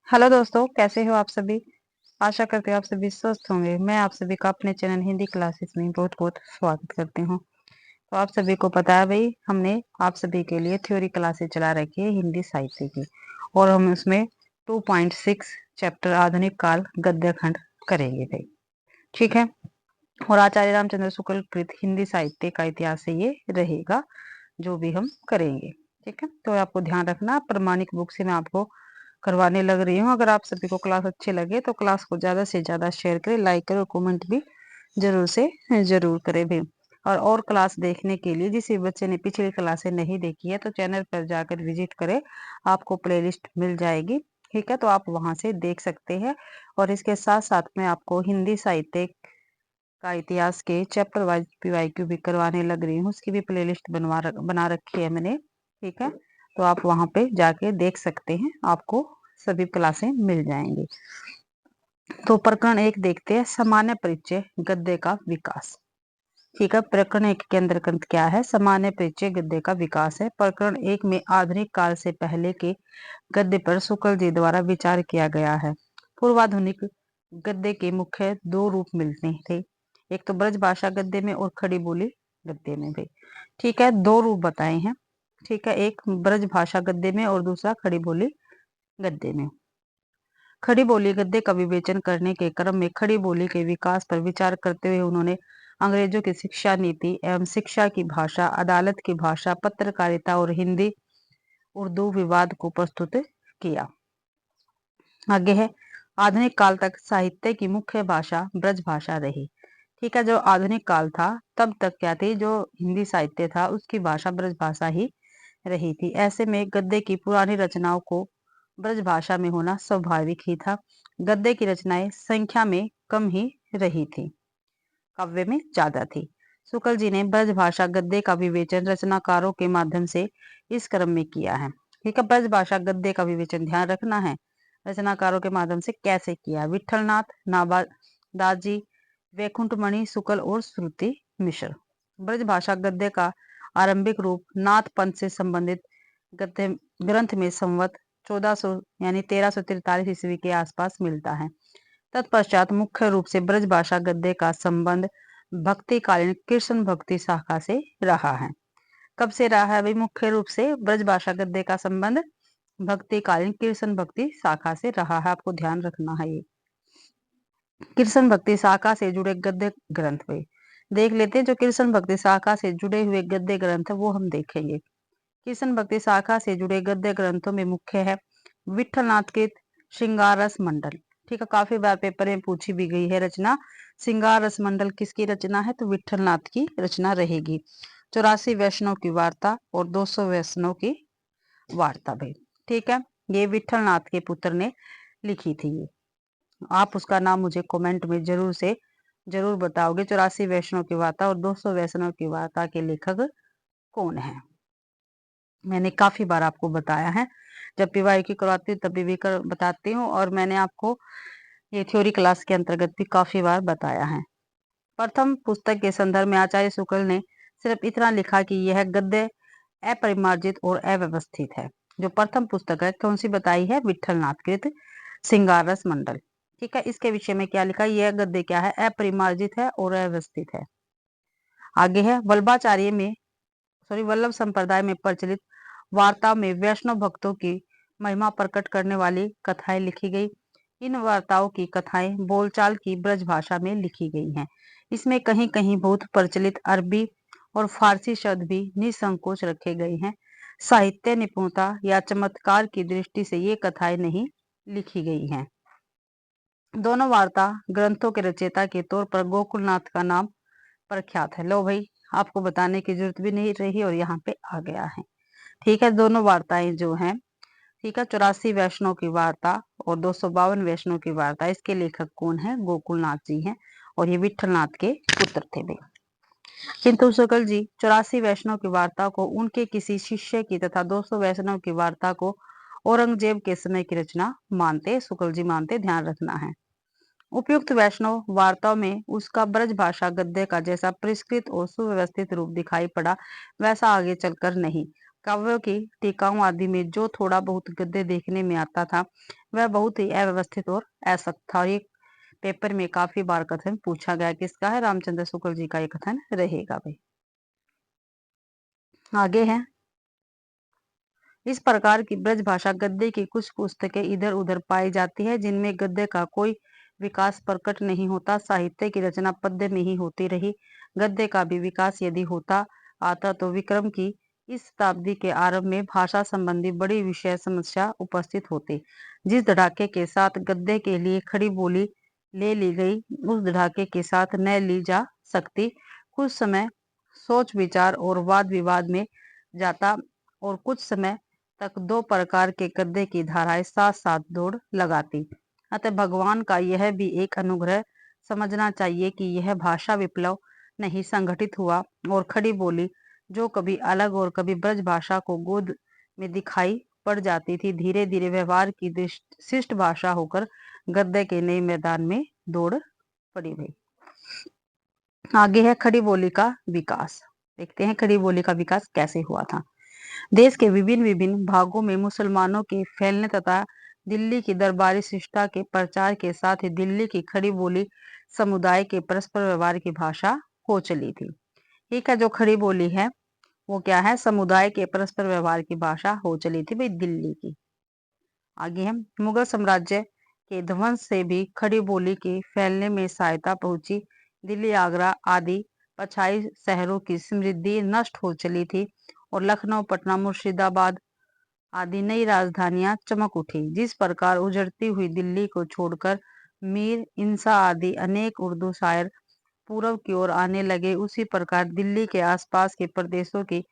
Hello दोस्तों, कैसे हो आप सभी। आशा करते हो आप सभी स्वस्थ होंगे। मैं आप सभी का अपने चैनल हिंदी क्लासेस में बहुत बहुत स्वागत करती हूँ। तो आप सभी को पता है भाई, हमने आप सभी के लिए थ्योरी क्लासेस चला रखी है हिंदी साहित्य की, और हम उसमें 2.6 चैप्टर आधुनिक काल गद्य खंड करेंगे भाई। ठीक है। और आचार्य रामचंद्र शुक्ल कृत हिंदी साहित्य का इतिहास से ये रहेगा जो भी हम करेंगे। ठीक है, तो आपको ध्यान रखना, प्रमाणिक बुक से मैं आपको करवाने लग रही हूँ। अगर आप सभी को क्लास अच्छी लगे तो क्लास को ज्यादा से ज्यादा शेयर करें, लाइक करें और कमेंट भी जरूर से जरूर करें भी। और क्लास देखने के लिए जिस बच्चे ने पिछली क्लासें नहीं देखी है तो चैनल पर जाकर विजिट करें, आपको प्लेलिस्ट मिल जाएगी। ठीक है, तो आप वहां से देख सकते हैं। और इसके साथ साथ में आपको हिंदी साहित्य का इतिहास के चैप्टर वाइज पीवाईक्यू भी करवाने लग रही हूँ, उसकी भी प्लेलिस्ट बना रखी है मैंने। ठीक है, तो आप वहां पे जाके देख सकते हैं, आपको सभी क्लासें मिल जाएंगी। तो प्रकरण 1 देखते हैं, सामान्य परिचय गद्य का विकास। ठीक है, प्रकरण 1 के अंतर्गत क्या है, सामान्य परिचय गद्य का विकास है। प्रकरण 1 में आधुनिक काल से पहले के गद्य पर शुक्ल जी द्वारा विचार किया गया है। पूर्वाधुनिक गद्य के मुख्य दो रूप मिलते थे, एक तो ब्रज भाषा गद्य में और खड़ी बोली गद्य में भी। ठीक है, दो रूप बताए हैं। ठीक है, एक ब्रज भाषा गद्य में और दूसरा खड़ी बोली गद्य में। खड़ी बोली गद्य का विवेचन करने के क्रम में खड़ी बोली के विकास पर विचार करते हुए उन्होंने अंग्रेजों की शिक्षा नीति एवं शिक्षा की भाषा, अदालत की भाषा, पत्रकारिता और हिंदी उर्दू विवाद को प्रस्तुत किया। आगे है, आधुनिक काल तक साहित्य की मुख्य भाषा ब्रज भाषा रही। ठीक है, जो आधुनिक काल था तब तक क्या थी, जो हिंदी साहित्य था उसकी भाषा ब्रज भाषा ही रही थी। ऐसे में गद्य की पुरानी रचनाओं को ब्रज भाषा में होना स्वाभाविक ही था। गद्य की रचनाएं संख्या में कम ही रही थी, काव्य में ज्यादा थी। शुक्ल जी ने ब्रज भाषा गद्य का विवेचन रचनाकारों के माध्यम से इस क्रम में किया है। ठीक है, ब्रज भाषा गद्य का विवेचन ध्यान रखना है, रचनाकारों के माध्यम से कैसे किया। विठलनाथ, नाबादास जी, वैकुंठमणि शुक्ल और श्रुति मिश्र। ब्रज भाषा गद्य का आरंभिक रूप नाथ पंथ से संबंधित गद्य ग्रंथ में संवत 1400 यानी 1343 ईस्वी के आसपास मिलता है। तत्पश्चात मुख्य रूप से ब्रज भाषा गद्य का संबंध भक्तिकालीन कृष्ण भक्ति शाखा से रहा है। कब से रहा है भाई, मुख्य रूप से ब्रज भाषा गद्य का संबंध भक्तिकालीन कृष्ण भक्ति शाखा से रहा है, आपको ध्यान रखना है ये। कृष्ण भक्ति शाखा से जुड़े गद्य ग्रंथ पे देख लेते हैं। जो कृष्ण भक्ति शाखा से जुड़े हुए गद्य ग्रंथ है वो हम देखेंगे। कृष्ण भक्ति शाखा से जुड़े गद्य ग्रंथों में मुख्य है विठलनाथ के श्रृंगार रस मंडल। ठीक है, काफी बार पेपर में पूछी भी गई है रचना। श्रृंगार रस मंडल किसकी रचना है, तो विठलनाथ की रचना रहेगी। 84 वैष्णव की वार्ता और 200 वैष्णव की वार्ता भी। ठीक है, ये विठलनाथ के पुत्र ने लिखी थी ये। आप उसका नाम मुझे कमेंट में जरूर से जरूर बताओगे। 84 वैष्णव की वार्ता और 200 वैष्णव की वार्ता के लेखक कौन है। मैंने काफी बार आपको बताया है, जब पीवाई की करवाती हूँ तभी भी बताती हूँ, और मैंने आपको ये थ्योरी क्लास के अंतर्गत भी काफी बार बताया है। प्रथम पुस्तक के संदर्भ में आचार्य शुक्ल ने सिर्फ इतना लिखा कि यह गद्य अपरिमार्जित और अव्यवस्थित है। जो प्रथम पुस्तक है कौन सी बताई है, विठलनाथ कृत श्रृंगार रस मंडल। ठीक है, इसके विषय में क्या लिखा, यह गद्य क्या है, अपरिमार्जित है और अव्यवस्थित है। आगे है, वल्लभाचार्य में वल्लभ संप्रदाय में प्रचलित वार्ता में वैष्णव भक्तों की महिमा प्रकट करने वाली कथाएं लिखी गई। इन वार्ताओं की कथाएं बोलचाल की ब्रज भाषा में लिखी गई हैं। इसमें कहीं कहीं बहुत प्रचलित अरबी और फारसी शब्द भी निसंकोच रखे गए हैं। साहित्य निपुणता या चमत्कार की दृष्टि से ये कथाएं नहीं लिखी गई हैं। दोनों वार्ता ग्रंथों के रचयिता के तौर पर गोकुलनाथ का नाम प्रख्यात है। लो भाई, आपको बताने की जरूरत भी नहीं रही और यहाँ पे आ गया है। ठीक है, दोनों वार्ताएं जो हैं, ठीक है, 84 वैष्णव की वार्ता और 252 वैष्णव की वार्ता, इसके लेखक कौन है, गोकुलनाथ जी हैं, और ये विठलनाथ के पुत्र थे भाई। किंतु शुक्ल जी 84 वैष्णव की वार्ता को उनके किसी शिष्य की तथा 200 वैष्णव की वार्ता को औरंगजेब के समय की रचना मानते, शुक्ल जी मानते, ध्यान रखना है। उपयुक्त वैष्णव वार्ताओं में उसका ब्रज भाषा गद्य का जैसा परिष्कृत और सुव्यवस्थित रूप दिखाई पड़ा वैसा आगे चलकर नहीं। काव्यों की टीकाओं आदि में जो थोड़ा बहुत गद्य देखने में आता था वह बहुत ही अव्यवस्थित और असक्त था। और ये पेपर में काफी बार कथन पूछा गया। किसका है? रामचंद्र शुक्ल जी का ये कथन रहेगा भाई। आगे है, इस प्रकार की ब्रज भाषा गद्य की कुछ पुस्तकें इधर उधर पाई जाती है जिनमें गद्य का कोई विकास प्रकट नहीं होता। साहित्य की रचना पद्य में ही होती रही। गद्य का भी विकास यदि होता आता तो विक्रम की इस शताब्दी के आरंभ में भाषा संबंधी बड़ी विषय समस्या उपस्थित होती। जिस धड़ाके के साथ गद्य के लिए खड़ी बोली ले ली गई उस धड़ाके के साथ न ली जा सकती। कुछ समय सोच विचार और वाद विवाद में जाता और कुछ समय तक दो प्रकार के गद्य की धाराएं साथ साथ दौड़ लगाती। अतः भगवान का यह भी एक अनुग्रह समझना चाहिए कि यह भाषा विप्लव नहीं संगठित हुआ और खड़ी बोली जो कभी अलग और कभी ब्रज भाषा को गोद में दिखाई पड़ जाती थी धीरे धीरे व्यवहार की शिष्ट भाषा होकर गद्य के नए मैदान में दौड़ पड़ी भाई। आगे है खड़ी बोली का विकास। देखते हैं खड़ी बोली का विकास कैसे हुआ था। देश के विभिन्न विभिन्न भागों में मुसलमानों के फैलने तथा दिल्ली की दरबारी शिष्टता के प्रचार के साथ ही दिल्ली की खड़ी बोली समुदाय के परस्पर व्यवहार की भाषा हो चली थी। ठीक है, जो खड़ी बोली है वो क्या है? समुदाय के परस्पर व्यवहार की भाषा हो चली थी भाई दिल्ली की। आगे हम मुगल साम्राज्य के ध्वंस से भी खड़ी बोली के फैलने में सहायता पहुंची। दिल्ली आगरा आदि पछाई शहरों की समृद्धि नष्ट हो चली थी और लखनऊ पटना मुर्शिदाबाद आदि नई राजधानियां चमक उठी। जिस प्रकार उजड़ती हुई दिल्ली को छोड़कर मीर इंसा आदि अनेक उर्दू शायर पूर्व की ओर आने लगे उसी प्रकार दिल्ली के आसपास के प्रदेशों की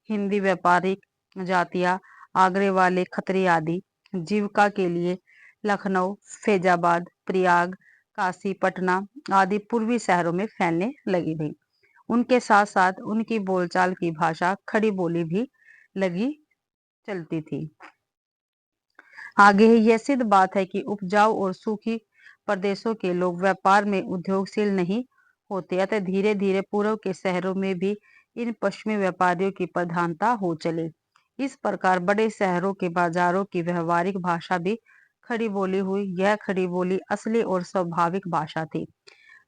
हिंदी व्यापारिक जातियां आगरे वाले खत्री आदि जीविका के लिए लखनऊ फैजाबाद प्रयाग काशी पटना आदि पूर्वी शहरों में फैलने लगी थी। उनके साथ साथ उनकी बोलचाल की भाषा खड़ी बोली भी लगी चलती थी। आगे यह सिद्ध बात है कि उपजाऊ और सूखी प्रदेशों के लोग व्यापार में उद्योगशील नहीं होते अतः धीरे धीरे पूर्व के शहरों में भी इन पश्चिमी व्यापारियों की प्रधानता हो चली। इस प्रकार बड़े शहरों के बाजारों की व्यवहारिक भाषा भी खड़ी बोली हुई। यह खड़ी बोली असली और स्वाभाविक भाषा थी।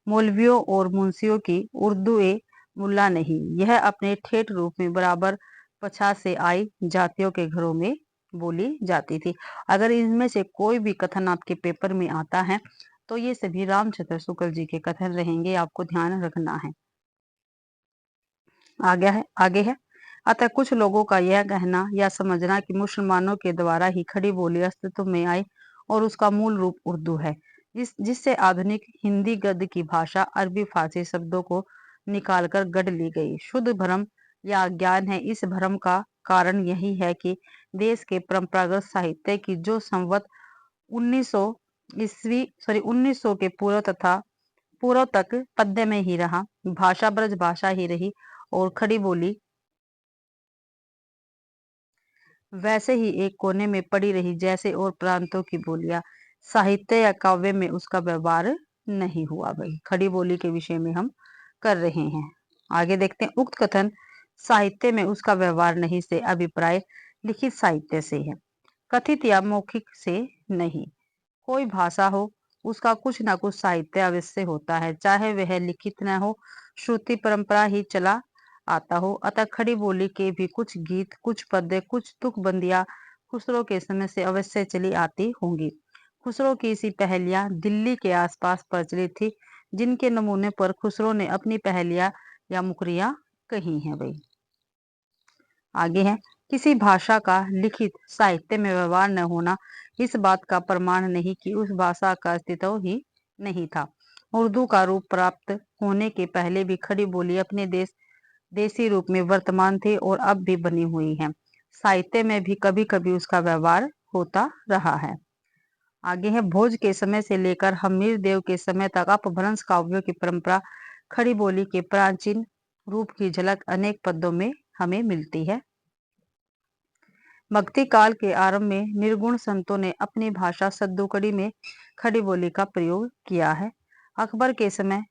मौलवियों और मुंशियों की उर्दू ए मुल्ला नहीं, यह अपने ठेठ रूप में बराबर पछा से आई जातियों के घरों में बोली जाती थी। अगर इनमें से कोई भी कथन आपके पेपर में आता है तो ये सभी रामचंद्र शुक्ल जी के कथन रहेंगे, आपको ध्यान रखना है। आगे है अतः कुछ लोगों का यह कहना या समझना कि मुसलमानों के द्वारा ही खड़ी बोली अस्तित्व में आई और उसका मूल रूप उर्दू है जिससे आधुनिक हिंदी गद्य की भाषा अरबी फारसी शब्दों को निकालकर गढ़ ली गई शुद्ध भ्रम या अज्ञान है। इस भ्रम का कारण यही है कि देश के परंपरागत साहित्य की जो संवत 1900 के पूर्व तथा पूर्व तक पद्य में ही रहा, भाषा ब्रज भाषा ही रही और खड़ी बोली वैसे ही एक कोने में पड़ी रही जैसे और प्रांतों की बोलियां। साहित्य या काव्य में उसका व्यवहार नहीं हुआ। भाई खड़ी बोली के विषय में हम कर रहे हैं। आगे देखते हैं उक्त कथन साहित्य में उसका व्यवहार नहीं से अभिप्राय लिखित साहित्य से है, कथित या मौखिक से नहीं। कोई भाषा हो उसका कुछ ना कुछ साहित्य अवश्य होता है, चाहे वह लिखित न हो, श्रुति परंपरा ही चला आता हो। अतः खड़ी बोली के भी कुछ गीत कुछ पद्य कुछ तुकबंदियां खुसरो के समय से अवश्य चली आती होंगी। खुसरो की सी पहेलियां दिल्ली के आसपास प्रचलित थी जिनके नमूने पर खुसरो ने अपनी पहेलियां या मुकरियां कही हैं। भाई आगे है किसी भाषा का लिखित साहित्य में व्यवहार न होना इस बात का प्रमाण नहीं कि उस भाषा का अस्तित्व ही नहीं था। उर्दू का रूप प्राप्त होने के पहले भी खड़ी बोली अपने देसी रूप में वर्तमान थी और अब भी बनी हुई है। साहित्य में भी कभी कभी उसका व्यवहार होता रहा है। आगे है भोज के समय से लेकर हमीर देव के समय तक अपभ्रंश काव्यों की परंपरा खड़ी बोली के प्राचीन रूप की झलक अनेक पद्यों में हमें मिलती है। भक्ति काल के आरंभ में निर्गुण संतों ने अपनी भाषा सद्दुकड़ी में खड़ी बोली का प्रयोग किया है। अकबर के समय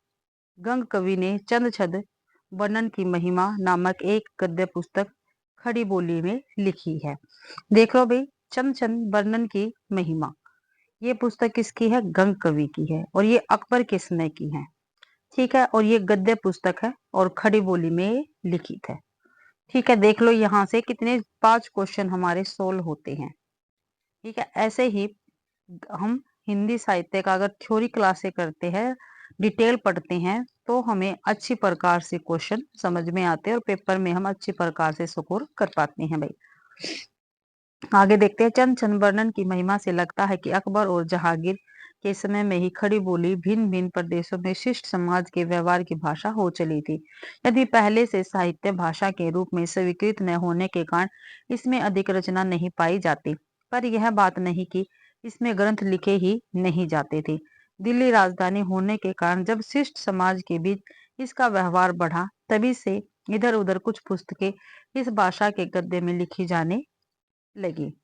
गंग कवि ने चंद छद वर्णन की महिमा नामक एक गद्य पुस्तक खड़ी बोली में लिखी है। देख लो भाई, चमचंद वर्णन की महिमा, ये पुस्तक किसकी है? गंग कवि की है, और ये अकबर के समय की है। ठीक है, और ये गद्य पुस्तक है और खड़ी बोली में लिखित है। ठीक है, देख लो यहाँ से कितने 5 क्वेश्चन हमारे सोल्व होते हैं। ठीक है, ऐसे ही हम हिंदी साहित्य का अगर थ्योरी क्लासे करते हैं, डिटेल पढ़ते हैं, तो हमें अच्छी प्रकार से क्वेश्चन समझ में आते हैं और पेपर में हम अच्छी प्रकार से स्कोर कर पाते हैं भाई। आगे देखते हैं। चंद वर्णन की महिमा से लगता है कि अकबर और जहांगीर के समय में ही खड़ी बोली भिन्न भिन्न प्रदेशों में शिष्ट समाज के व्यवहार की भाषा हो चली थी। यदि पहले से साहित्य भाषा के रूप में स्वीकृत न होने के कारण इसमें अधिक रचना नहीं पाई जाती, पर यह बात नहीं कि इसमें ग्रंथ लिखे ही नहीं जाते थे। दिल्ली राजधानी होने के कारण जब शिष्ट समाज के बीच इसका व्यवहार बढ़ा, तभी से इधर उधर कुछ पुस्तकें इस भाषा के गद्य में लिखी जाने लगी।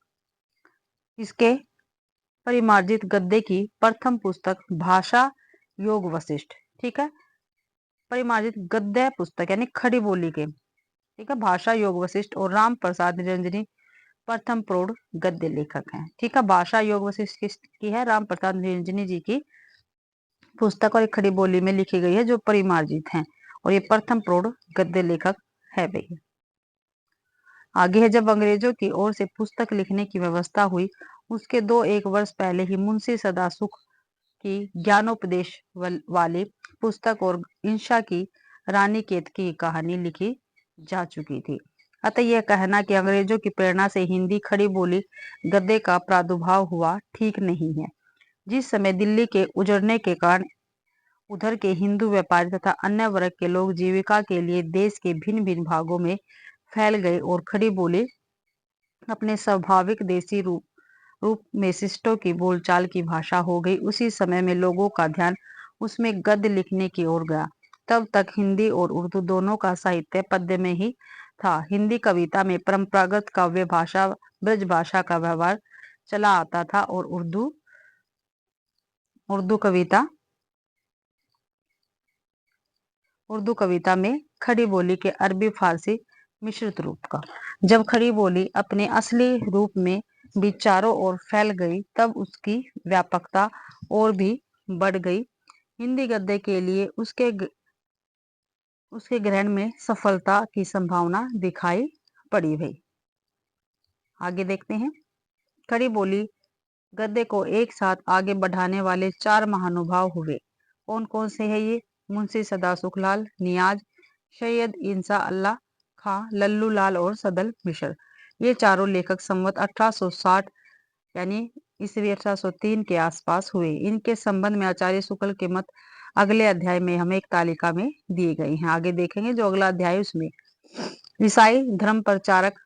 इसके परिमार्जित गद्य की प्रथम पुस्तक भाषा योग वशिष्ठ। ठीक है, परिमार्जित गद्य पुस्तक यानी खड़ी बोली के, ठीक है, भाषा योग वशिष्ठ और राम प्रसाद निरंजनी प्रथम प्रौढ़ गद्य लेखक हैं। ठीक है, भाषा योग वशिष्ठ किसकी है? राम प्रसाद निरंजनी जी की पुस्तक और एक खड़ी बोली में लिखी गई है जो परिमार्जित है, और ये प्रथम प्रौढ़ गद्य लेखक है भाई। आगे है, जब अंग्रेजों की ओर से पुस्तक लिखने की व्यवस्था हुई, उसके 2-1 वर्ष पहले ही मुंशी सदासुख की ज्ञानोपदेश वाली पुस्तक और इंशा की रानी केतकी की कहानी लिखी जा चुकी थी। अतः यह कहना कि अंग्रेजों की प्रेरणा से हिंदी खड़ी बोली गद्य का प्रादुर्भाव हुआ ठीक नहीं है। जिस समय दिल्ली के उजड़ने के कारण उधर के हिंदू व्यापारी तथा अन्य वर्ग के लोग जीविका के लिए देश के भिन्न भिन्न भागों में फैल गए और खड़ी बोली अपने स्वाभाविक देसी रूप में शिष्टों की बोलचाल की भाषा हो गई, उसी समय में लोगों का ध्यान उसमें गद्य लिखने की ओर गया। तब तक हिंदी और उर्दू दोनों का साहित्य पद्य में ही था। हिंदी कविता में परंपरागत काव्य भाषा ब्रज भाषा का व्यवहार चला आता था, और उर्दू कविता में खड़ी बोली के अरबी फारसी मिश्रित रूप का। जब खड़ी बोली अपने असली रूप में भी चारों ओर फैल गई, तब उसकी व्यापकता और भी बढ़ गई। हिंदी गद्य के लिए उसके ग्रहण में सफलता की संभावना दिखाई पड़ी भाई। आगे देखते हैं। खड़ी बोली गद्य को एक साथ आगे बढ़ाने वाले 4 महानुभाव हुए। कौन कौन से है ये? मुंशी सदासुख लाल, नियाज, सैयद इंसा अल्लाह खां, लल्लू लाल और सदल मिश्र। ये चारों लेखक संवत 1860 यानी ईस्वी 1803 के आसपास हुए। इनके संबंध में आचार्य शुक्ल के मत अगले अध्याय में हमें एक तालिका में दिए गए हैं। आगे देखेंगे जो अगला अध्याय उसमें ईसाई धर्म प्रचारक।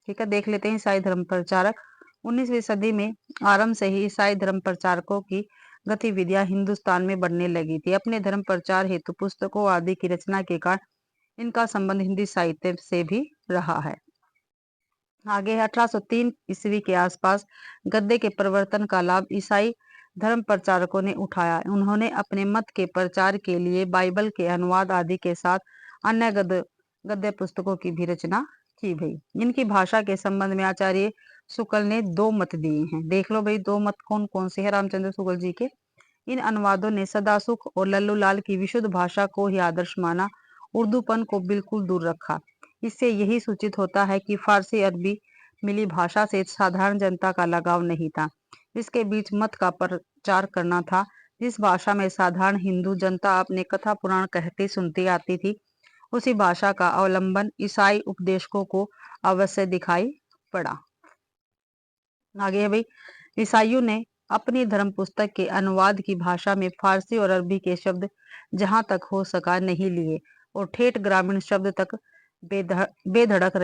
ठीक है, देख लेते हैं ईसाई धर्म प्रचारक। 19वीं सदी में आरंभ से ही ईसाई धर्म प्रचारकों की गतिविधियां हिंदुस्तान में बढ़ने लगी थी। अपने धर्म प्रचार हेतु पुस्तकों आदि की रचना के कारण इनका संबंध हिंदी साहित्य से भी रहा है। आगे है 1803 ईस्वी के आसपास गद्य के परिवर्तन का लाभ ईसाई धर्म प्रचारकों ने उठाया। उन्होंने अपने मत के प्रचार के लिए बाइबल के अनुवाद आदि के साथ अन्य गद्य पुस्तकों की भी रचना की गई। इनकी भाषा के संबंध में आचार्य शुक्ल ने 2 मत दिए हैं। देख लो भाई, 2 मत कौन कौन से हैं रामचंद्र शुक्ल जी के। इन अनुवादों ने सदासुख और लल्लू लाल की विशुद्ध भाषा को ही आदर्श माना, उर्दूपन को बिल्कुल दूर रखा। इससे यही सूचित होता है कि फारसी अरबी मिली भाषा से साधारण जनता का लगाव नहीं था, इसके बीच मत का प्रचार करना था। जिस भाषा में साधारण हिंदू जनता अपने कथा पुराण कहती सुनती आती थी, उसी भाषा का अवलंबन ईसाई उपदेशकों को अवश्य दिखाई पड़ा। आगे है भाई, ईसाइयों ने अपनी धर्म पुस्तक के अनुवाद की भाषा में फारसी और अरबी के शब्द जहां तक हो सका नहीं लिए, और ठेठ ग्रामीण शब्द तक बेधड़क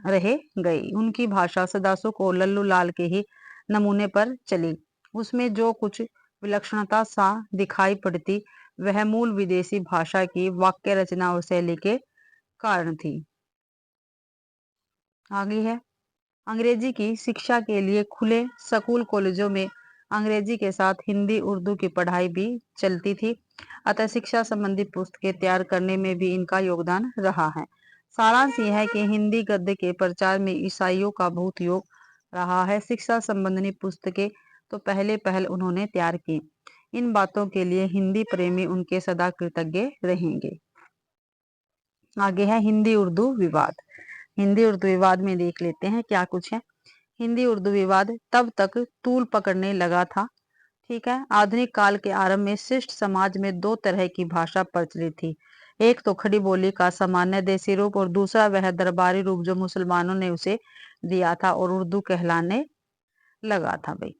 रहे गए। उनकी भाषा सदासुख और लल्लू लाल के ही नमूने पर चली। उसमें जो कुछ विलक्षणता सा दिखाई पड़ती, वह मूल विदेशी भाषा की वाक्य रचना और शैली के कारण थी। आगे है, अंग्रेजी की शिक्षा के लिए खुले स्कूल कॉलेजों में अंग्रेजी के साथ हिंदी उर्दू की पढ़ाई भी चलती थी, अतः शिक्षा संबंधी पुस्तकें तैयार करने में भी इनका योगदान रहा है। सारांश यह है कि हिंदी गद्य के प्रचार में ईसाइयों का बहुत योग रहा है। शिक्षा संबंधी पुस्तकें तो पहले पहल उन्होंने तैयार की। इन बातों के लिए हिंदी प्रेमी उनके सदा कृतज्ञ रहेंगे। आगे है हिंदी उर्दू विवाद। हिंदी उर्दू विवाद में देख लेते हैं क्या कुछ है। हिंदी उर्दू विवाद तब तक तूल पकड़ने लगा था। ठीक है। आधुनिक काल के आरंभ में शिष्ट समाज में दो तरह की भाषा प्रचलित थी। एक तो खड़ी बोली का सामान्य देसी रूप और दूसरा वह दरबारी रूप जो मुसलमानों ने उसे दिया था और उर्दू कहलाने लगा था भाई।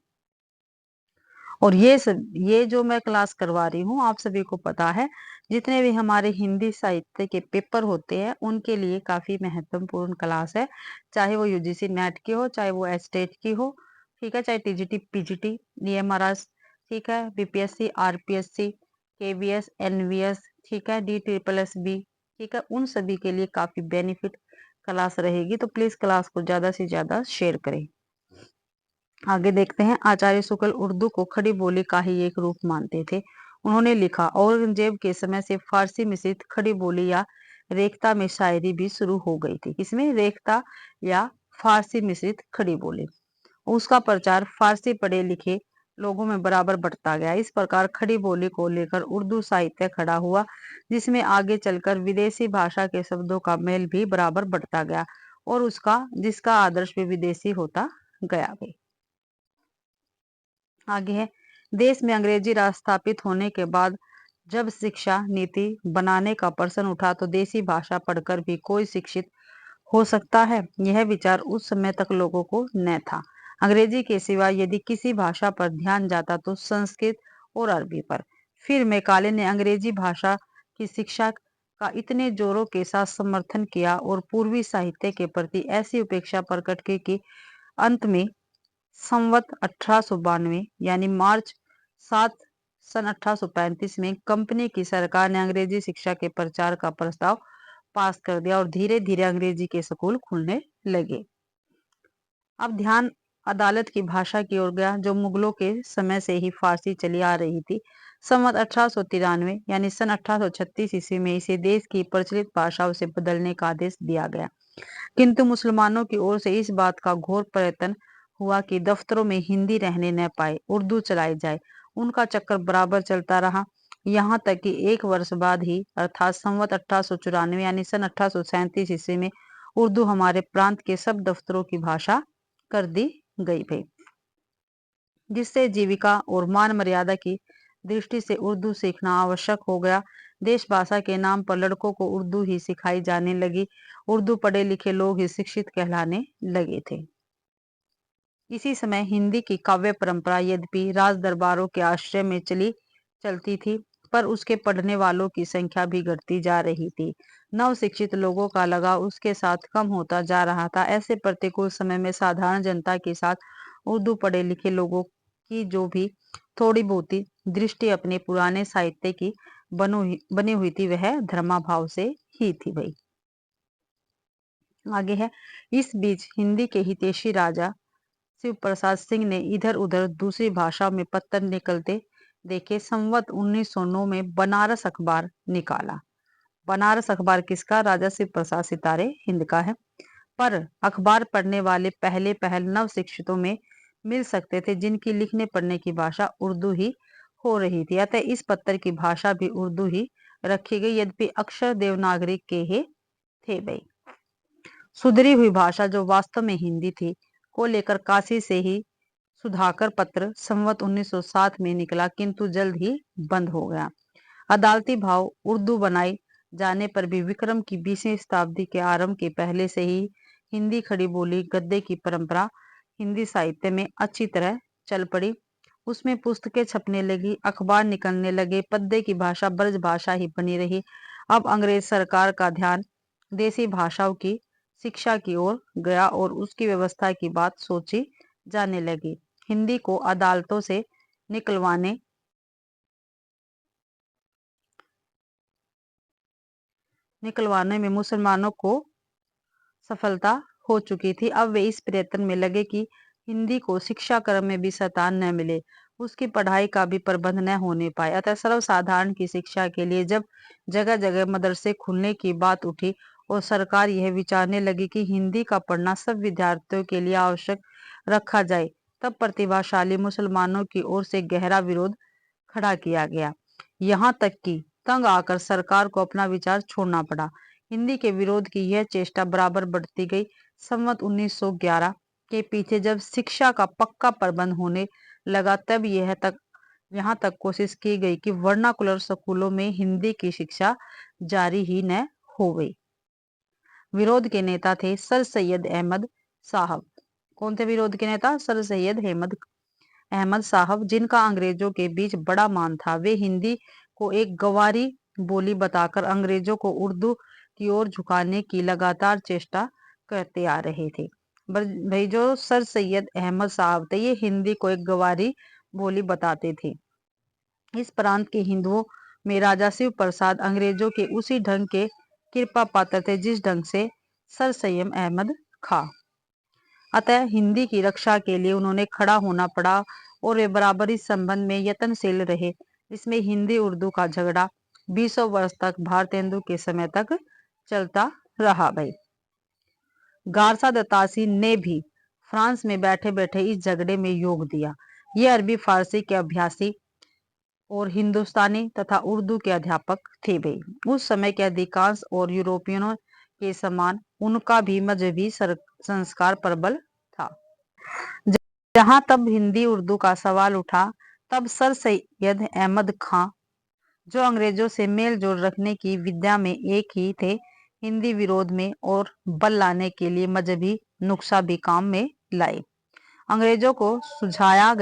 और ये जो मैं क्लास करवा रही हूँ आप सभी को पता है, जितने भी हमारे हिंदी साहित्य के पेपर होते हैं उनके लिए काफी महत्वपूर्ण क्लास है। चाहे वो यूजीसी नेट की हो, चाहे वो एस्टेट की हो, ठीक है, चाहे टीजीटी पीजीटी डीएमआरएस, ठीक है, बीपीएससी आरपीएससी केवीएस एनवीएस, ठीक है, डी ट्रिपल एस बी, ठीक है, उन सभी के लिए काफी बेनिफिट क्लास रहेगी। तो प्लीज क्लास को ज्यादा से ज्यादा शेयर करें। आगे देखते हैं। आचार्य शुक्ल उर्दू को खड़ी बोली का ही एक रूप मानते थे। उन्होंने लिखा, औरंगजेब के समय से फारसी मिश्रित खड़ी बोली या रेखता में शायरी भी शुरू हो गई थी। इसमें रेखता या फारसी मिश्रित खड़ी बोली, उसका प्रचार फारसी पढ़े लिखे लोगों में बराबर बढ़ता गया। इस प्रकार खड़ी बोली को लेकर उर्दू साहित्य खड़ा हुआ, जिसमें आगे चलकर विदेशी भाषा के शब्दों का मेल भी बराबर बढ़ता गया और जिसका आदर्श भी विदेशी होता गया भाई। आगे है। देश में अंग्रेजी राज स्थापित होने के बाद जब शिक्षा नीति बनाने का प्रश्न उठा तो देसी भाषा पढ़कर भी कोई शिक्षित हो सकता है, यह विचार उस समय तक लोगों को न था। अंग्रेजी के सिवा यदि किसी भाषा पर ध्यान जाता तो संस्कृत और अरबी पर। फिर मैकाले ने अंग्रेजी भाषा की शिक्षा का इतने जोरों के साथ समर्थन किया और पूर्वी साहित्य के प्रति ऐसी उपेक्षा प्रकट की कि अंत में संवत 1892 यानी मार्च 7 सन 1835 में कंपनी की सरकार ने अंग्रेजी शिक्षा के प्रचार का प्रस्ताव पास कर दिया और धीरे धीरे अंग्रेजी के स्कूल खुलने लगे। अब ध्यान अदालत की भाषा की ओर गया, जो मुगलों के समय से ही फारसी चली आ रही थी। संवत 1893 यानी सन 1836 ईस्वी में इसे देश की प्रचलित भाषाओं से बदलने का आदेश दिया गया, किंतु मुसलमानों की ओर से इस बात का घोर प्रयत्न हुआ कि दफ्तरों में हिंदी रहने न पाए, उर्दू चलाई जाए। उनका चक्कर बराबर चलता रहा, यहाँ तक कि एक वर्ष बाद ही अर्थात संवत 1894 यानी सन 1837 ईस्वी में उर्दू हमारे प्रांत के सब दफ्तरों की भाषा कर दी गई भाई, जिससे जीविका और मान मर्यादा की दृष्टि से उर्दू सीखना आवश्यक हो गया। देश भाषा के नाम पर लड़कों को उर्दू ही सिखाई जाने लगी। उर्दू पढ़े लिखे लोग ही शिक्षित कहलाने लगे थे। इसी समय हिंदी की काव्य परंपरा यद्यपि राज दरबारों के आश्रय में चलती थी, पर उसके पढ़ने वालों की संख्या भी घटती जा रही थी। नव शिक्षित लोगों का लगाव उसके साथ कम होता जा रहा था। ऐसे प्रतिकूल समय में साधारण जनता के साथ उर्दू पढ़े लिखे लोगों की जो भी थोड़ी बहुती दृष्टि अपने पुराने साहित्य की बनी हुई थी, वह धर्माभाव से ही थी भाई। आगे है। इस बीच हिंदी के हितैषी राजा शिव प्रसाद सिंह ने इधर उधर दूसरी भाषा में पत्र निकलते देखे। संवत 1909 में बनारस अखबार निकाला। बनारस अखबार किसका? राजा शिव प्रसाद सितारे हिंद का है। पर अखबार पढ़ने वाले पहले पहल नव शिक्षितों में मिल सकते थे, जिनकी लिखने पढ़ने की भाषा उर्दू ही हो रही थी। अतः इस पत्र की भाषा भी उर्दू ही रखी गई, यद्यपि अक्षर देवनागरी के ही थे भाई। सुधरी हुई भाषा जो वास्तव में हिंदी थी को लेकर काशी से ही सुधाकर पत्र संवत 1907 में निकला, किंतु जल्द ही बंद हो गया। अदालती भाव उर्दू बनाई जाने पर भी विक्रम की 20वीं शताब्दी के आरंभ के पहले से ही हिंदी खड़ी बोली गद्य की परंपरा हिंदी साहित्य में अच्छी तरह चल पड़ी। उसमें पुस्तकें छपने लगी, अखबार निकलने लगे, पद्य की भाषा ब्रज भाषा ही बनी रही। अब अंग्रेज सरकार का ध्यान देसी भाषाओं की शिक्षा की ओर गया और उसकी व्यवस्था की बात सोची जाने लगी। हिंदी को अदालतों से निकलवाने में मुसलमानों को सफलता हो चुकी थी। अब वे इस प्रयत्न में लगे कि हिंदी को शिक्षा क्रम में भी स्थान न मिले, उसकी पढ़ाई का भी प्रबंध न होने पाए। अतः सर्वसाधारण की शिक्षा के लिए जब जगह जगह मदरसे खुलने की बात उठी और सरकार यह विचारने लगी कि हिंदी का पढ़ना सब विद्यार्थियों के लिए आवश्यक रखा जाए, तब प्रतिभाशाली मुसलमानों की ओर से गहरा विरोध खड़ा किया गया। यहाँ तक कि तंग आकर सरकार को अपना विचार छोड़ना पड़ा। हिंदी के विरोध की यह चेष्टा बराबर बढ़ती गई। संवत 1911 के पीछे जब शिक्षा का पक्का प्रबंध होने लगा, तब यहाँ तक कोशिश की गई कि वर्नाकुलर स्कूलों में हिंदी की शिक्षा जारी ही न हो गई। विरोध के नेता थे सर सैयद अहमद साहब। कौन थे विरोध के नेता? सर सैयद अहमद साहब, जिनका अंग्रेजों के बीच बड़ा मान था। वे हिंदी को एक गवारी बोली बताकर अंग्रेजों को उर्दू की ओर झुकाने की लगातार चेष्टा करते आ रहे थे। भाई जो सर सैयद अहमद साहब थे, ये हिंदी को एक गवारी बोली बताते थे। इस प्रांत के हिंदुओं में राजा शिव प्रसाद अंग्रेजों के उसी ढंग के कृपा पात्र थे जिस ढंग से सर सैयद अहमद खां। अतः हिंदी की रक्षा के लिए उन्होंने खड़ा होना पड़ा और वे बराबरी संबंध में यत्नशील रहे। इसमें हिंदी उर्दू का झगड़ा 20 वर्ष तक भारतेंदु के समय तक चलता रहा। भाई गारसा दत्तासी ने भी फ्रांस में बैठे बैठे इस झगड़े में योग दिया। ये अरबी फारसी के अभ्यासी और हिंदुस्तानी तथा उर्दू के अध्यापक थे। भाई उस समय के अधिकांश और यूरोपियनों के समान उनका भी मजहबी संस्कार प्रबल था। जहां तब हिंदी उर्दू का सवाल उठा, तब सर सैयद अहमद खां, जो अंग्रेजों से मेल जोल रखने की विद्या में एक ही थे, हिंदी विरोध में और बल लाने के लिए मजहबी नुक्सा भी काम में लाए। अंग्रेजों को सुझाया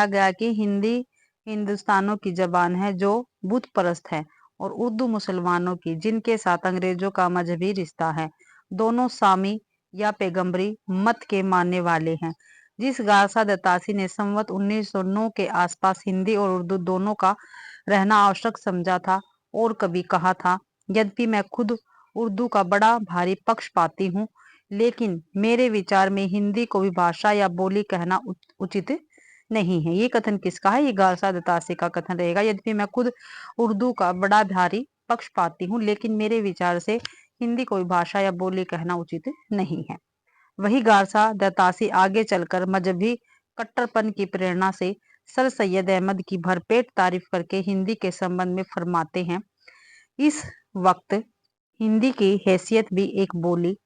गया कि हिंदी हिंदुस्तानों की जबान है जो बुत परस्त है, और उर्दू मुसलमानों की, जिनके साथ अंग्रेजों का मजहबी रिश्ता है। दोनों सामी या पैगंबरी मत के मानने वाले हैं। जिस गारसा दत्तासी ने संवत 1909 के आसपास हिंदी और उर्दू दोनों का रहना आवश्यक समझा था और कभी कहा था, यद्यपि मैं खुद उर्दू का बड़ा भारी पक्षपाती हूँ, लेकिन मेरे विचार में हिंदी को भी भाषा या बोली कहना उचित नहीं है। ये कथन किसका है? ये गारसा दत्तासी का कथन रहेगा। यद्यपि मैं खुद उर्दू का बड़ा भारी पक्षपाती हूँ, लेकिन मेरे विचार से हिंदी को भी भाषा या बोली कहना उचित नहीं है। वही गारसा दत्तासी आगे चलकर मजहबी कट्टरपन की प्रेरणा से सर सैयद अहमद की भरपेट तारीफ करके हिंदी के संबंध में फरमाते हैं, इस वक्त हिंदी की हैसियत भी एक बोली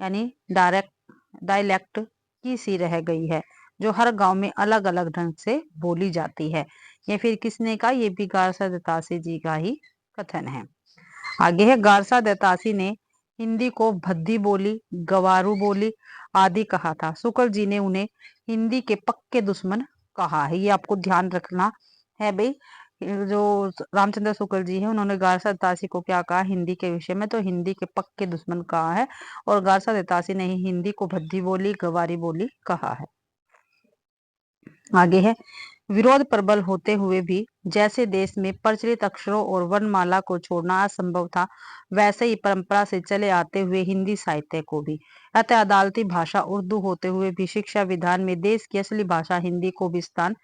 यानी डायलेक्ट की सी रह गई है, जो हर गांव में अलग अलग ढंग से बोली जाती है। ये फिर किसने कहा? ये भी गारसा दत्तासी जी का ही कथन है। आगे है, गारसा दत्तासी ने हिंदी को भद्दी बोली, गवारू बोली आदि कहा था। शुक्ल जी ने उन्हें हिंदी के पक्के दुश्मन कहा है। ये आपको ध्यान रखना है भाई। जो रामचंद्र शुक्ल जी है, उन्होंने गारसा दत्तासी को क्या कहा हिंदी के विषय में? तो हिंदी के पक्के दुश्मन कहा है। और गारसा दत्तासी ने हिंदी को भद्दी बोली, गवारी बोली कहा है। आगे है, विरोध प्रबल होते हुए भी जैसे देश में प्रचलित अक्षरों और वर्णमाला को छोड़ना असंभव था, वैसे ही परंपरा से चले आते हुए हिंदी साहित्य को भी। अतः अदालती भाषा उर्दू होते हुए भी शिक्षा विधान में देश की असली भाषा हिंदी को भी स्थान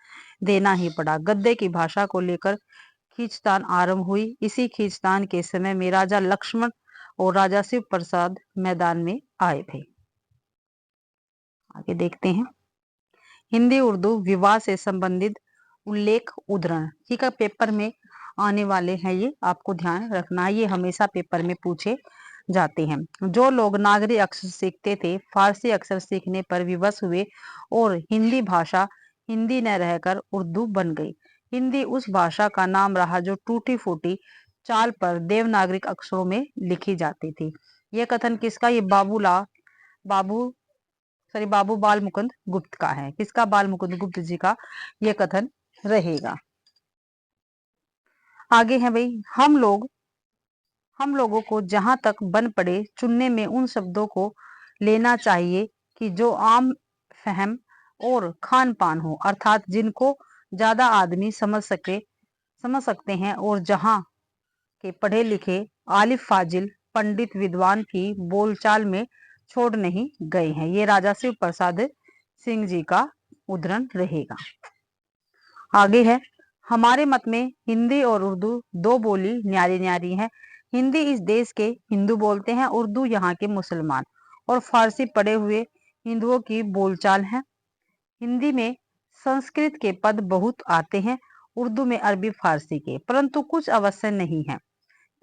देना ही पड़ा। गद्य की भाषा को लेकर खींचतान आरंभ हुई। इसी खींचतान के समय में राजा लक्ष्मण और राजा शिव प्रसाद मैदान में आए थे। आगे देखते हैं, हिंदी उर्दू विवाद से संबंधित उल्लेख उद्धरण। ठीक है, पेपर में आने वाले हैं, ये आपको ध्यान रखना है, ये हमेशा पेपर में पूछे जाते हैं। जो लोग नागरी अक्षर सीखते थे, फारसी अक्षर सीखने पर विवश हुए और हिंदी भाषा हिंदी न रहकर उर्दू बन गई। हिंदी उस भाषा का नाम रहा जो टूटी फूटी चाल पर देवनागरिक अक्षरों में लिखी जाती थी। यह कथन किसका? ये बाबू बाल मुकुंद गुप्त का है। किसका? बाल मुकुंद गुप्त जी का यह कथन रहेगा। आगे है भाई, हम लोगों को जहां तक बन पड़े चुनने में उन शब्दों को लेना चाहिए कि जो आम फहम और खान पान हो, अर्थात जिनको ज्यादा आदमी समझ सकते हैं, और जहां के पढ़े लिखे आलिफ फाजिल पंडित विद्वान की बोलचाल में छोड़ नहीं गए हैं। ये राजा शिव प्रसाद सिंह जी का उद्धरण रहेगा। आगे है, हमारे मत में हिंदी और उर्दू दो बोली न्यारी न्यारी है। हिंदी इस देश के हिंदू बोलते हैं, उर्दू यहाँ के मुसलमान और फारसी पढ़े हुए हिंदुओं की बोलचाल है। हिंदी में संस्कृत के पद बहुत आते हैं, उर्दू में अरबी फारसी के, परंतु कुछ अवश्य नहीं है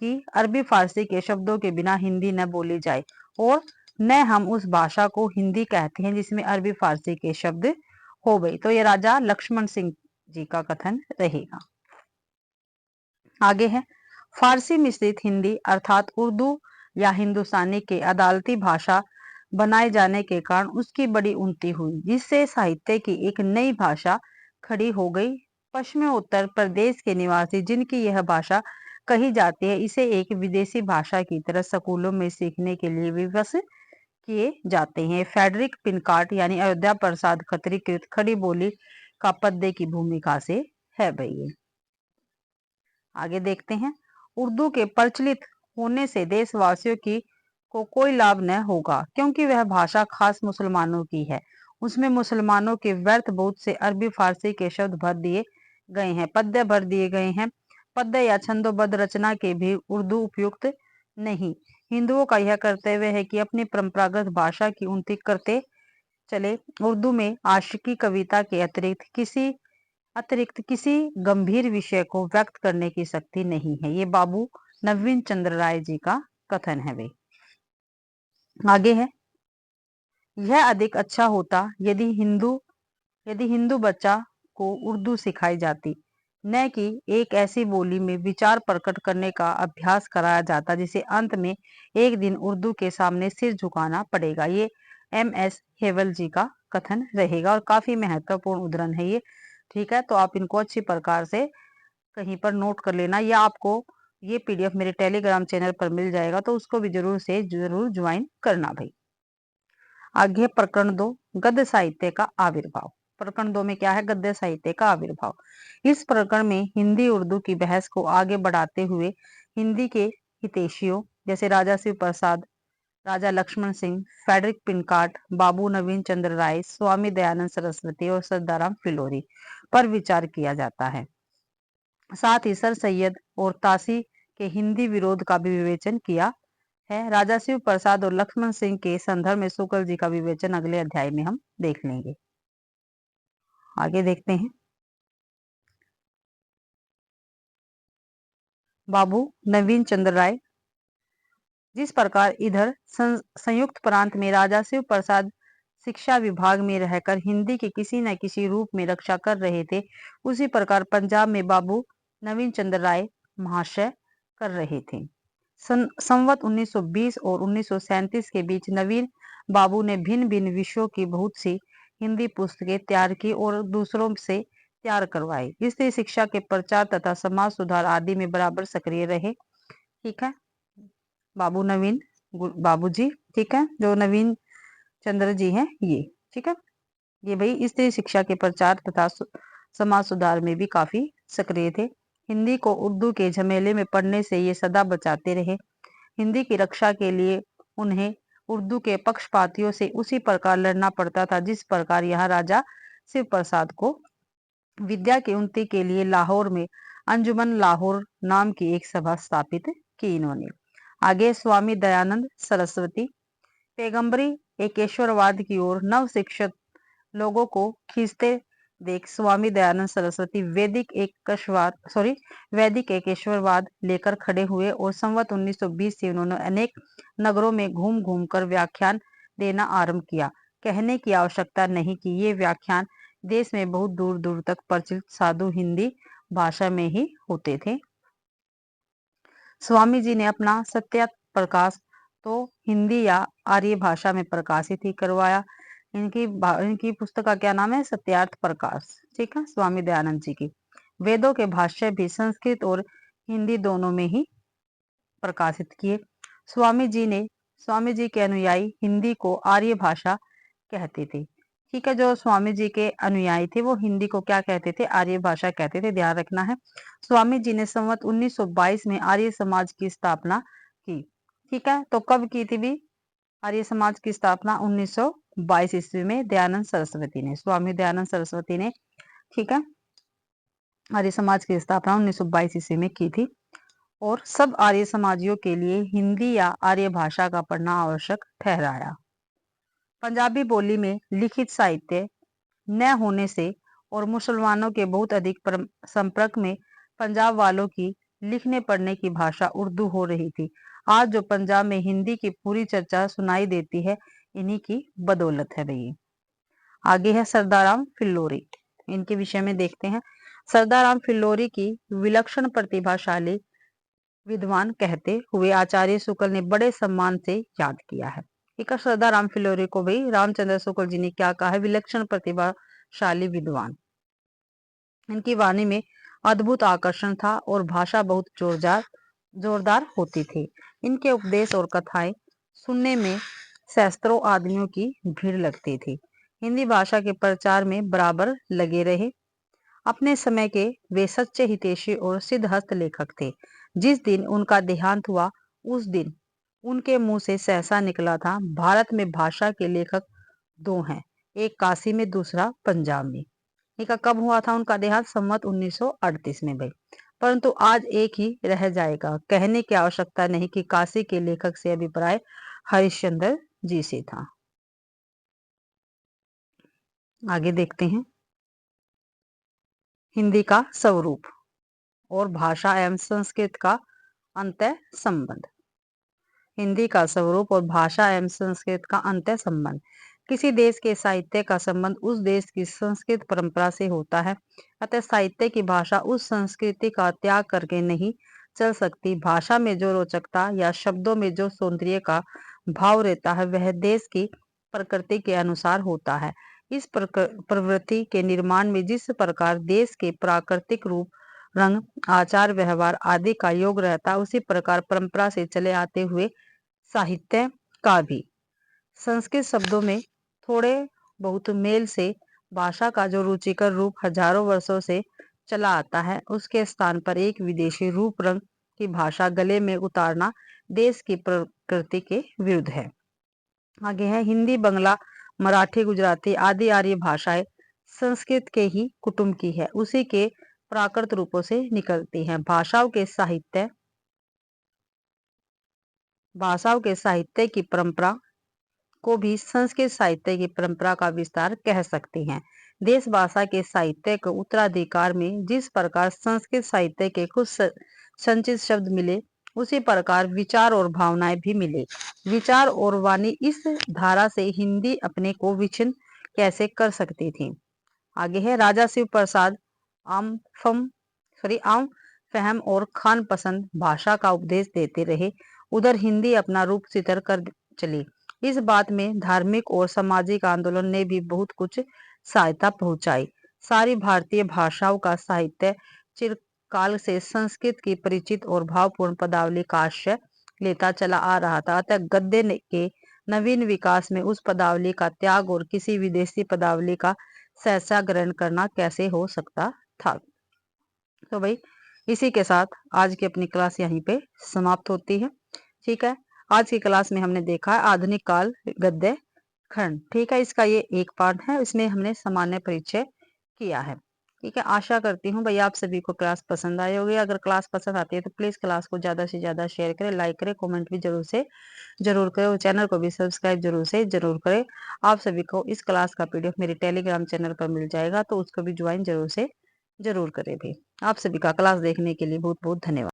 कि अरबी फारसी के शब्दों के बिना हिंदी न बोली जाए और न हम उस भाषा को हिंदी कहते हैं जिसमें अरबी फारसी के शब्द हो गए। तो ये राजा लक्ष्मण सिंह जी का कथन रहेगा। आगे है, फारसी मिश्रित हिंदी अर्थात उर्दू या हिंदुस्तानी के अदालती भाषा बनाए जाने के कारण उसकी बड़ी उन्नति हुई, जिससे साहित्य की एक नई भाषा खड़ी हो गई। पश्चिमी उत्तर प्रदेश के निवासी जिनकी यह भाषा कही जाती है, इसे एक विदेशी भाषा की तरह स्कूलों में सीखने के लिए विवश किए जाते हैं। फेडरिक पिनकार्ट यानी अयोध्या प्रसाद खत्री कृत खड़ी बोली का पद्य की भूमिका से है भाई। आगे देखते हैं, उर्दू के प्रचलित होने से देशवासियों की को कोई लाभ न होगा, क्योंकि वह भाषा खास मुसलमानों की है। उसमें मुसलमानों के व्यर्थ बहुत से अरबी फारसी के शब्द भर दिए गए हैं, पद्य भर दिए गए हैं। पद्य या छंदोबद्ध रचना के भी उर्दू उपयुक्त नहीं। हिंदुओं का यह कर्तव्य है कि अपनी परंपरागत भाषा की उन्नति करते चले। उर्दू में आशिकी कविता के अतिरिक्त किसी गंभीर विषय को व्यक्त करने की शक्ति नहीं है। ये बाबू नवीन चंद्र राय जी का कथन है भाई। आगे है, यह अधिक अच्छा होता यदि हिंदू बच्चा को उर्दू सिखाई जाती, न कि एक ऐसी बोली में विचार प्रकट करने का अभ्यास कराया जाता जिसे अंत में एक दिन उर्दू के सामने सिर झुकाना पड़ेगा। ये MS हेवल जी का कथन रहेगा और काफी महत्वपूर्ण उद्धरण है ये। ठीक है, तो आप इनको अच्छी प्रकार से कहीं पर नोट कर लेना, या आपको ये PDF मेरे टेलीग्राम चैनल पर मिल जाएगा, तो उसको भी जरूर ज्वाइन करना भाई। आगे प्रकरण 2, गद्य साहित्य का आविर्भाव। प्रकरण 2 में क्या है, गद्य साहित्य का आविर्भाव। इस प्रकरण में हिंदी उर्दू की बहस को आगे बढ़ाते हुए हिंदी के हितैषियों जैसे राजा शिव प्रसाद, राजा लक्ष्मण सिंह, फेडरिक पिनकार्ट, बाबू नवीन चंद्र राय, स्वामी दयानंद सरस्वती और सरदाराम फिलोरी पर विचार किया जाता है। साथ ही सर सैयद और तासी के हिंदी विरोध का भी विवेचन किया है। राजा शिव प्रसाद और लक्ष्मण सिंह के संदर्भ में शुक्ल जी का विवेचन अगले अध्याय में हम देख लेंगे। आगे देखते हैं, बाबू नवीन चंद्र राय। जिस प्रकार इधर संयुक्त प्रांत में राजा शिव प्रसाद शिक्षा विभाग में रहकर हिंदी की किसी न किसी रूप में रक्षा कर रहे थे, उसी प्रकार पंजाब में बाबू नवीन चंद्र राय महाशय कर रहे थे। संवत 1920 और 1937 के बीच नवीन बाबू ने भिन्न भिन्न विषयों की बहुत सी हिंदी पुस्तकें तैयार की और दूसरों से तैयार करवाई। स्त्री शिक्षा के प्रचार तथा समाज सुधार आदि में बराबर सक्रिय रहे। ठीक है, बाबू नवीन बाबू जी, ठीक है, जो नवीन चंद्र जी हैं ये, ठीक है, ये भाई स्त्री शिक्षा के प्रचार तथा समाज सुधार में भी काफी सक्रिय थे। हिंदी को उर्दू के झमेले में पढ़ने से ये सदा बचाते रहे। हिंदी की रक्षा के लिए उन्हें उर्दू के पक्षपातियों से उसी प्रकार लड़ना पड़ता था जिस प्रकार यहाँ राजा शिव प्रसाद को विद्या की उन्नति के लिए लाहौर में अंजुमन लाहौर नाम की एक सभा स्थापित की इन्होंने। आगे स्वामी दयानंद सरस्वती। पैगंबरी एकेश्वरवाद की ओर नव शिक्षित लोगों को खींचते देख स्वामी दयानंद सरस्वती वैदिक एकेश्वरवाद लेकर खड़े हुए और संवत 1920 से उन्होंने अनेक नगरों में घूम घूम कर व्याख्यान देना आरंभ किया। कहने की आवश्यकता नहीं कि ये व्याख्यान देश में बहुत दूर दूर तक प्रचलित साधु हिंदी भाषा में ही होते थे। स्वामी जी ने अपना सत्य प्रकाश तो हिंदी या आर्य भाषा में प्रकाशित ही करवाया। इनकी पुस्तक का क्या नाम है, सत्यार्थ प्रकाश। ठीक है, स्वामी दयानंद जी की। वेदों के भाष्य भी संस्कृत और हिंदी दोनों में ही प्रकाशित किए। स्वामी जी के अनुयायी हिंदी को आर्य भाषा कहते थे। ठीक है, जो स्वामी जी के अनुयायी थे वो हिंदी को क्या कहते थे, आर्य भाषा कहते थे, ध्यान रखना है। स्वामी जी ने संवत 1922 में आर्य समाज की स्थापना की। ठीक है, तो कब की थी भी आर्य समाज की स्थापना? 1922 ईस्वी में दयानंद सरस्वती ने, स्वामी दयानंद सरस्वती ने। ठीक है, आर्य समाज की स्थापना 1922 ईस्वी में की थी और सब आर्य समाजियों के लिए हिंदी या आर्य भाषा का पढ़ना आवश्यक ठहराया। पंजाबी बोली में लिखित साहित्य न होने से और मुसलमानों के बहुत अधिक संपर्क में पंजाब वालों की लिखने पढ़ने की भाषा उर्दू हो रही थी। आज जो पंजाब में हिंदी की पूरी चर्चा सुनाई देती है, इन्हीं की बदौलत है भैया। आगे है सरदार राम फिल्लोरी, इनके विषय में देखते हैं। सरदार राम फिल्लोरी की विलक्षण प्रतिभाशाली विद्वान कहते हुए आचार्य शुक्ल ने बड़े सम्मान से याद किया है। एक सरदार राम फिल्लोरी को भाई रामचंद्र शुक्ल जी ने क्या कहा है? विलक्षण प्रतिभाशाली विद्वान। इनकी वाणी में अद्भुत आकर्षण था और भाषा बहुत जोरदार होती थी। इनके उपदेश और कथाएं सुनने में सहस्त्रों आदमियों की भीड़ लगती थी। हिंदी भाषा के प्रचार में बराबर लगे रहे। अपने समय के वे सच्चे हितैषी और सिद्धहस्त लेखक थे। जिस दिन उनका देहांत हुआ उस दिन उनके मुंह से सहसा निकला था, भारत में भाषा के लेखक दो हैं, एक काशी में दूसरा पंजाब में। इनका कब हुआ था उनका देहांत? संवत 1938 में भाई। परंतु आज एक ही रह जाएगा, कहने की आवश्यकता नहीं कि काशी के लेखक से अभिप्राय हरिश्चंद्र जी से था। आगे देखते हैं हिंदी का स्वरूप और भाषा एवं संस्कृत का अंतः संबंध। हिंदी का स्वरूप और भाषा एवं संस्कृत का अंतः संबंध। किसी देश के साहित्य का संबंध उस देश की संस्कृत परंपरा से होता है। अतः साहित्य की भाषा उस संस्कृति का त्याग करके नहीं चल सकती। भाषा में जो रोचकता या शब्दों में जो सौंदर्य का भाव रहता है, वह देश की प्रकृति के अनुसार होता है। इस प्रवृत्ति के निर्माण में जिस प्रकार देश के प्राकृतिक रूप, रंग, आचार व्यवहार आदि का योग रहता, उसी प्रकार परंपरा से चले आते हुए साहित्य का भी संस्कृत शब्दों में थोड़े बहुत मेल से भाषा का जो रुचिकर रूप हजारों वर्षों से चला आता है, उसके स्थान पर एक विदेशी रूप रंग की भाषा गले में उतारना देश की प्रकृति के विरुद्ध है। आगे है हिंदी, बंगला, मराठी, गुजराती आदि आर्य भाषाएं संस्कृत के ही कुटुंब की है, उसी के प्राकृत रूपों से निकलती हैं। भाषाओं के साहित्य की परंपरा को भी संस्कृत साहित्य की परंपरा का विस्तार कह सकते हैं। देश भाषा के साहित्य के उत्तराधिकार में जिस प्रकार संस्कृत साहित्य के कुछ संचित शब्द मिले, उसी प्रकार विचार और भावनाएं भी मिले। विचार और वाणी इस धारा से हिंदी अपने को विच्छिन्न कैसे कर सकती थी। आगे है राजा शिव प्रसाद आम फहम और खान पसंद भाषा का उपदेश देते रहे, उधर हिंदी अपना रूप सितर कर चली। इस बात में धार्मिक और सामाजिक आंदोलन ने भी बहुत कुछ सहायता पहुंचाई। सारी भारतीय भाषाओं का साहित्य चिरकाल से संस्कृत की परिचित और भावपूर्ण पदावली का आश्रय लेता चला आ रहा था। अतः गद्य के नवीन विकास में उस पदावली का त्याग और किसी विदेशी पदावली का सहसा ग्रहण करना कैसे हो सकता था। तो भाई इसी के साथ आज की अपनी क्लास यहीं पे समाप्त होती है। ठीक है, आज की क्लास में हमने देखा आधुनिक काल गद्य खंड। ठीक है, इसका ये एक पार्ट है, इसमें हमने सामान्य परिचय किया है। ठीक है, आशा करती हूँ भाई आप सभी को क्लास पसंद आई होगी। अगर क्लास पसंद आती है तो प्लीज क्लास को ज्यादा से ज्यादा शेयर करें, लाइक करें, कमेंट भी जरूर करें और चैनल को भी सब्सक्राइब जरूर करें। आप सभी को इस क्लास का पीडीएफ मेरे टेलीग्राम चैनल पर मिल जाएगा, तो उसको भी ज्वाइन जरूर करें भी। आप सभी का क्लास देखने के लिए बहुत बहुत धन्यवाद।